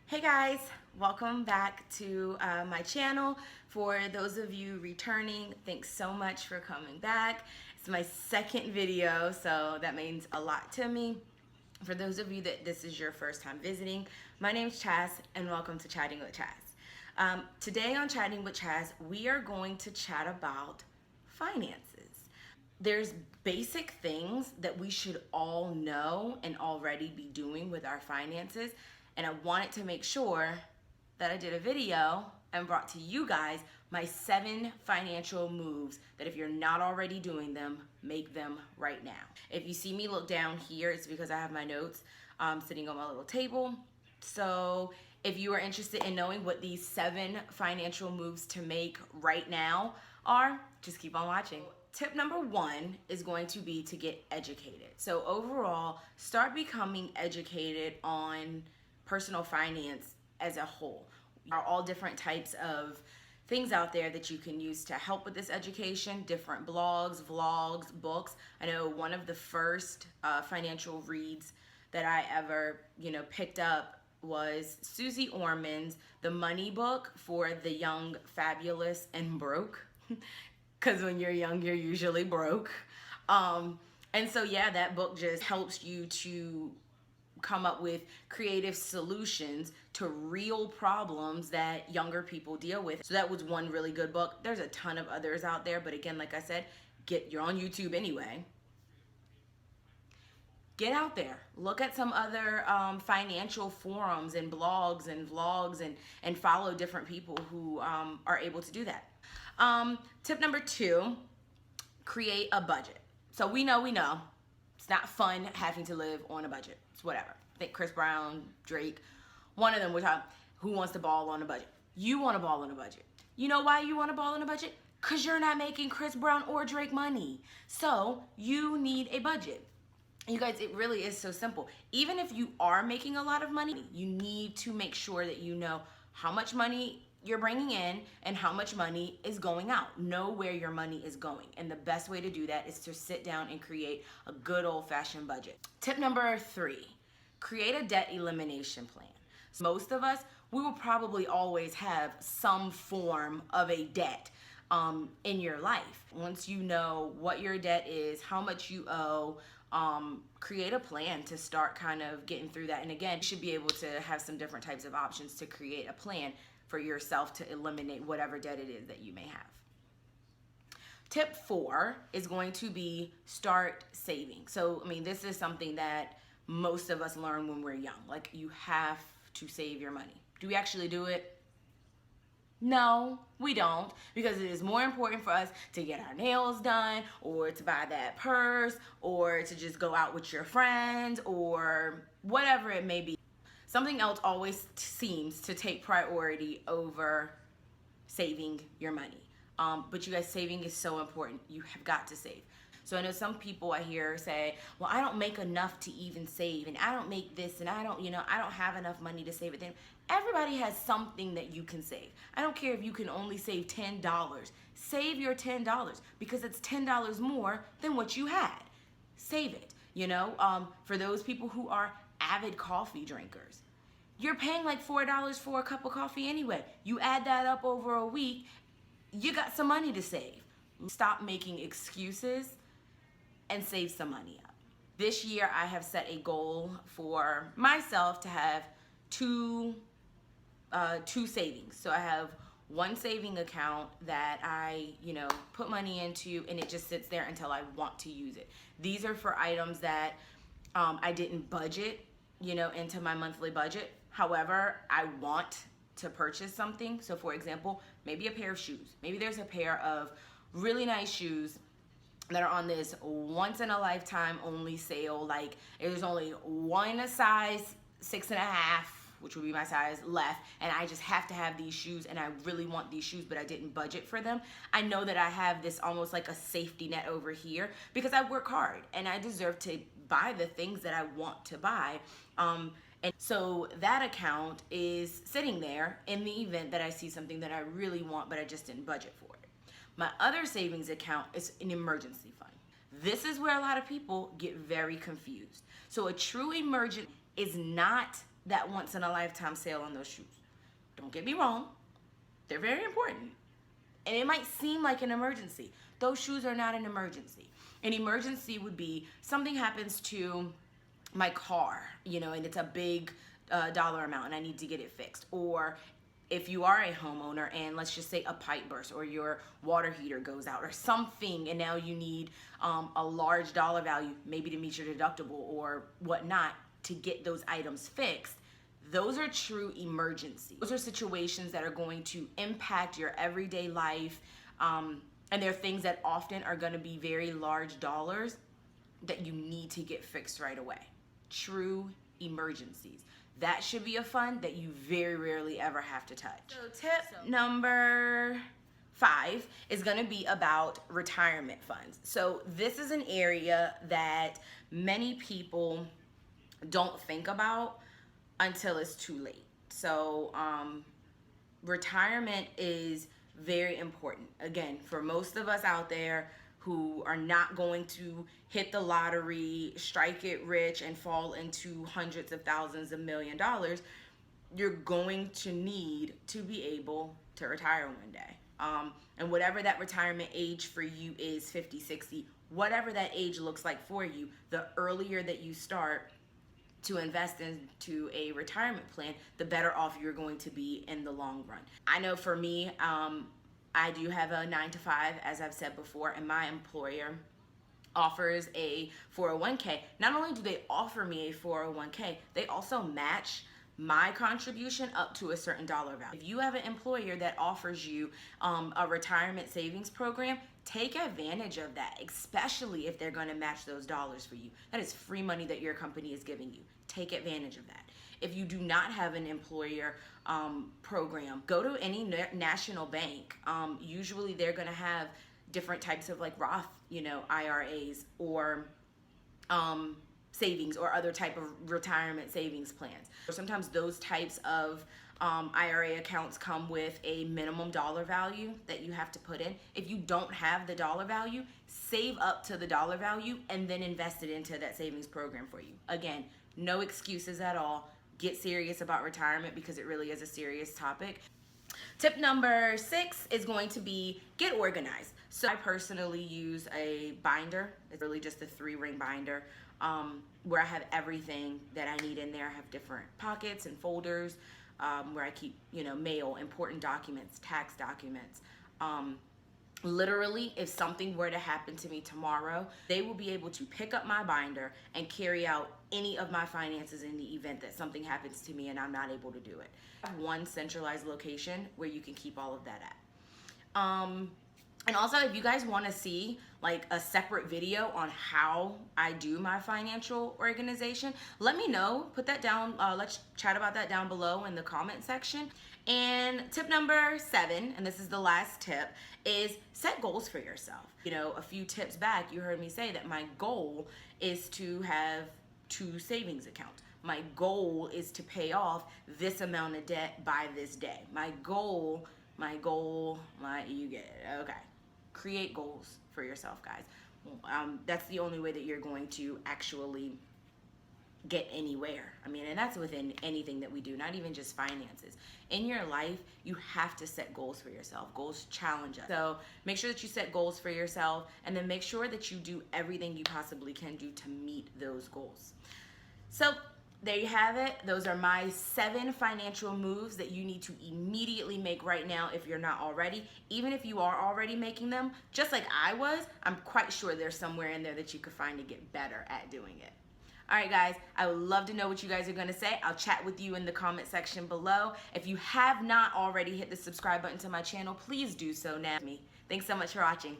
Hey guys, welcome back to my channel. For those of you returning, thanks so much for coming back. It's my second video, so that means a lot to me. For those of you that this is your first time visiting, my name's Chaz and welcome to Chatting with Chaz. Today on Chatting with Chaz, we are going to chat about finances. There's basic things that we should all know and already be doing with our finances, and I wanted to make sure that I did a video and brought to you guys my 7 financial moves that if you're not already doing them, make them right now. If you see me look down here, it's because I have my notes sitting on my little table. So if you are interested in knowing what these 7 financial moves to make right now are, just keep on watching. Tip number 1 is going to be to get educated. So overall, start becoming educated on personal finance as a whole. There are all different types of things out there that you can use to help with this education, different blogs, vlogs, books. I know one of the first financial reads that I ever, picked up was Suze Orman's The Money Book for the Young, Fabulous, and Broke. Because when you're young, you're usually broke. And so, yeah, that book just helps you to come up with creative solutions to real problems that younger people deal with. So that was one really good book. There's a ton of others out there, but again, like I said, you're on YouTube anyway. Get out there, look at some other financial forums and blogs and vlogs and follow different people who are able to do that. Tip number 2, create a budget. So we know it's not fun having to live on a budget. It's whatever. I think Chris Brown, Drake, one of them was talking, who wants to ball on a budget? You want to ball on a budget. You know why you want to ball on a budget? Because you're not making Chris Brown or Drake money. So you need a budget. You guys, it really is so simple. Even if you are making a lot of money, you need to make sure that you know how much money you're bringing in and how much money is going out. Know where your money is going. And the best way to do that is to sit down and create a good old-fashioned budget. Tip number 3, create a debt elimination plan. So most of us, we will probably always have some form of a debt in your life. Once you know what your debt is, how much you owe, create a plan to start kind of getting through that. And again, you should be able to have some different types of options to create a plan for yourself to eliminate whatever debt it is that you may have. Tip 4 is going to be start saving. So, this is something that most of us learn when we're young. Like, you have to save your money. Do we actually do it? No, we don't, because it is more important for us to get our nails done or to buy that purse or to just go out with your friends or whatever it may be. Something else always seems to take priority over saving your money. But you guys, saving is so important. You have got to save. So I know some people I hear say, well, I don't make enough to even save, and I don't make this, and I don't have enough money to save it. Then everybody has something that you can save. I don't care if you can only save $10. Save your $10 because it's $10 more than what you had. Save it. For those people who are avid coffee drinkers, you're paying like $4 for a cup of coffee anyway. You add that up over a week, you got some money to save. Stop making excuses and save some money up. This year I have set a goal for myself to have two savings. So I have one saving account that I, put money into, and it just sits there until I want to use it. These are for items that I didn't budget, into my monthly budget. However, I want to purchase something. So for example, maybe a pair of shoes. Maybe there's a pair of really nice shoes that are on this once in a lifetime only sale. Like, there's only one size 6.5, which would be my size, left, and I just have to have these shoes, and I really want these shoes, but I didn't budget for them. I know that I have this almost like a safety net over here because I work hard and I deserve to buy the things that I want to buy. And so that account is sitting there in the event that I see something that I really want, but I just didn't budget for it. My other savings account is an emergency fund. This is where a lot of people get very confused. So a true emergency is not that once in a lifetime sale on those shoes. Don't get me wrong, they're very important. And it might seem like an emergency. Those shoes are not an emergency. An emergency would be something happens to my car, you know, and it's a big dollar amount and I need to get it fixed. Or if you are a homeowner and let's just say a pipe burst or your water heater goes out or something, and now you need a large dollar value, maybe to meet your deductible or whatnot, to get those items fixed. Those are true emergencies. Those are situations that are going to impact your everyday life, and they're things that often are going to be very large dollars that you need to get fixed right away. True emergencies. That should be a fund that you very rarely ever have to touch. So tip number 5 is going to be about retirement funds. So this is an area that many people don't think about until it's too late. So retirement is very important. Again, for most of us out there who are not going to hit the lottery, strike it rich, and fall into hundreds of thousands of $1 million, you're going to need to be able to retire one day. And whatever that retirement age for you is, 50, 60, whatever that age looks like for you, the earlier that you start to invest into a retirement plan, the better off you're going to be in the long run. I know for me, I do have a 9-to-5, as I've said before, and my employer offers a 401k. Not only do they offer me a 401k, they also match my contribution up to a certain dollar value. If you have an employer that offers you a retirement savings program, take advantage of that, especially if they're going to match those dollars for you. That is free money that your company is giving you. Take advantage of that. If you do not have an employer program, go to any national bank. Usually they're going to have different types of like Roth, you know, IRAs or savings or other type of retirement savings plans. Sometimes those types of IRA accounts come with a minimum dollar value that you have to put in. If you don't have the dollar value, save up to the dollar value and then invest it into that savings program for you. Again, no excuses at all. Get serious about retirement because it really is a serious topic. Tip number 6 is going to be get organized. So I personally use a binder. It's really just a 3-ring binder where I have everything that I need in there. I have different pockets and folders where I keep, you know, mail, important documents, tax documents. Literally, if something were to happen to me tomorrow, they will be able to pick up my binder and carry out any of my finances in the event that something happens to me and I'm not able to do it. I have one centralized location where you can keep all of that at. And also, if you guys want to see like a separate video on how I do my financial organization, let me know. Put that down. Let's chat about that down below in the comment section. And tip number 7, and this is the last tip, is set goals for yourself. You know, a few tips back, you heard me say that my goal is to have 2 savings accounts. My goal is to pay off this amount of debt by this day. My goal, you get it, okay. Create goals for yourself, guys. That's the only way that you're going to actually get anywhere. I mean, and that's within anything that we do, not even just finances. In your life, you have to set goals for yourself. Goals challenge us. So make sure that you set goals for yourself and then make sure that you do everything you possibly can do to meet those goals. So there you have it. Those are my 7 financial moves that you need to immediately make right now if you're not already. Even if you are already making them, just like I was, I'm quite sure there's somewhere in there that you could find to get better at doing it. All right, guys, I would love to know what you guys are going to say. I'll chat with you in the comment section below. If you have not already hit the subscribe button to my channel, please do so now. Thanks so much for watching.